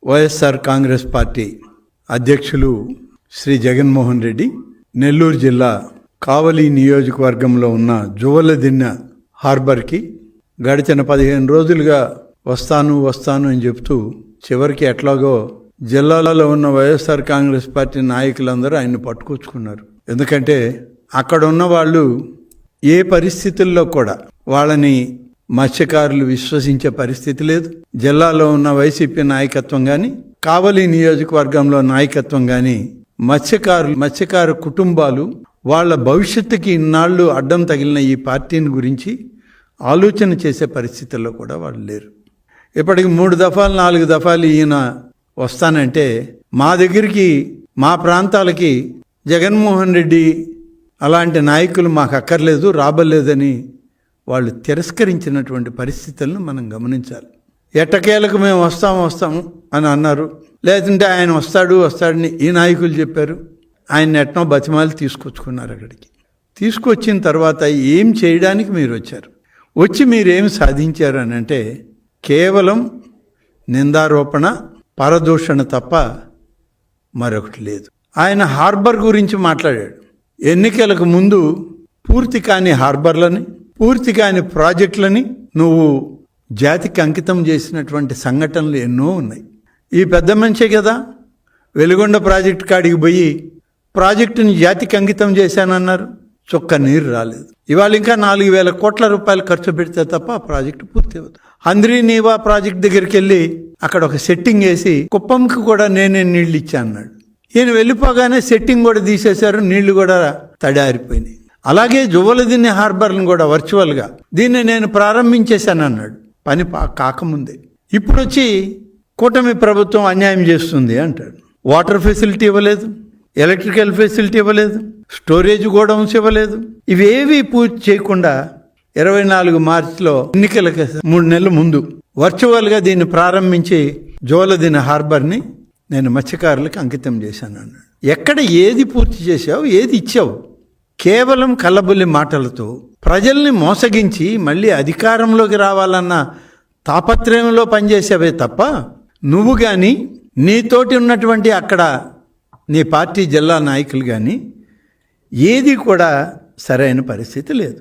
YSR Congress party అధ్యక్షులు శ్రీ జగన్మోహన్ రెడ్డి నెల్లూరు జిల్లా కావలి నియోజకవర్గంలో ఉన్న జువ్వలదిన్నె హార్బర్కి గడిచిన 15 రోజులుగా వస్తాను అని చెప్తూ చివరికి ఎట్లాగో జిల్లాలో ఉన్న వైఎస్ఆర్ కాంగ్రెస్ పార్టీ నాయకులందరూ ఆయన్ని పట్టుకొచ్చుకున్నారు. ఎందుకంటే అక్కడ ఉన్న వాళ్ళు ఏ పరిస్థితుల్లో కూడా వాళ్ళని మత్స్యకారులు విశ్వసించే పరిస్థితి లేదు. జిల్లాలో ఉన్న వైసీపీ నాయకత్వం కానీ కావలి నియోజకవర్గంలో నాయకత్వం కానీ మత్స్యకారు కుటుంబాలు వాళ్ళ భవిష్యత్తుకి ఇన్నాళ్ళు అడ్డం తగిలిన ఈ పార్టీని గురించి ఆలోచన చేసే పరిస్థితుల్లో కూడా వాళ్ళు లేరు. ఇప్పటికి 3 దఫాలు 4 దఫాలు ఈయన వస్తానంటే మా దగ్గరికి మా ప్రాంతాలకి జగన్మోహన్ రెడ్డి అలాంటి నాయకులు మాకు అక్కర్లేదు రాబలేదని వాళ్ళు తిరస్కరించినటువంటి పరిస్థితులను మనం గమనించాలి. ఎట్టకేలకు మేము వస్తాము అని అన్నారు. లేదంటే ఆయన వస్తాడని ఈ నాయకులు చెప్పారు. ఆయన ఎట్నో బతిమాలి తీసుకొచ్చుకున్నారు. అక్కడికి తీసుకొచ్చిన తర్వాత ఏం చేయడానికి మీరు వచ్చి మీరేం సాధించారు అని అంటే కేవలం నిందారోపణ పరదూషణ తప్ప మరొకటి లేదు. ఆయన హార్బర్ గురించి మాట్లాడాడు. ఎన్నికలకు ముందు పూర్తి కాని హార్బర్లని పూర్తి కాని ప్రాజెక్టులని నువ్వు జాతికి అంకితం చేసినటువంటి సంఘటనలు ఎన్నో ఉన్నాయి. ఈ పెద్ద మనిషే కదా వెలుగొండ ప్రాజెక్టు కాడికి పోయి ప్రాజెక్టుని జాతికి అంకితం చేశానన్నారు. చుక్క నీరు రాలేదు. ఇవాళ ఇంకా 4,000 కోట్ల రూపాయలు ఖర్చు పెడితే తప్ప ఆ ప్రాజెక్టు పూర్తి అవుతుంది. హంద్రీ నీవా ప్రాజెక్ట్ దగ్గరికి వెళ్ళి అక్కడ ఒక సెట్టింగ్ వేసి కుప్పంకి కూడా నేనే నీళ్లు ఇచ్చా అన్నాడు. ఈయన వెళ్ళిపోగానే సెట్టింగ్ కూడా తీసేశారు. నీళ్లు కూడా తడారిపోయినాయి. అలాగే జువ్వలదిన్నె హార్బర్లను కూడా వర్చువల్గా దీన్ని నేను ప్రారంభించేశాను అన్నాడు. పని కాకముందే ఇప్పుడు వచ్చి కూటమి ప్రభుత్వం అన్యాయం చేస్తుంది అంటాడు. వాటర్ ఫెసిలిటీ ఇవ్వలేదు, ఎలక్ట్రికల్ ఫెసిలిటీ ఇవ్వలేదు, స్టోరేజ్ గోడౌన్స్ ఇవ్వలేదు. ఇవేవి పూర్తి చేయకుండా 24 మార్చిలో ఎన్నికలకు 3 నెలల ముందు వర్చువల్గా దీన్ని ప్రారంభించి జువ్వలదిన్నె హార్బర్ని నేను మత్స్యకారులకు అంకితం చేశాను అన్నాడు. ఎక్కడ ఏది పూర్తి చేశావు, ఏది ఇచ్చావు? కేవలం కల్లబుల్లి మాటలతో ప్రజల్ని మోసగించి మళ్ళీ అధికారంలోకి రావాలన్న తాపత్రయంలో పనిచేసేవే తప్ప నువ్వు కానీ నీతోటి ఉన్నటువంటి అక్కడ నీ పార్టీ జిల్లా నాయకులు కానీ ఏది కూడా సరైన పరిస్థితి లేదు.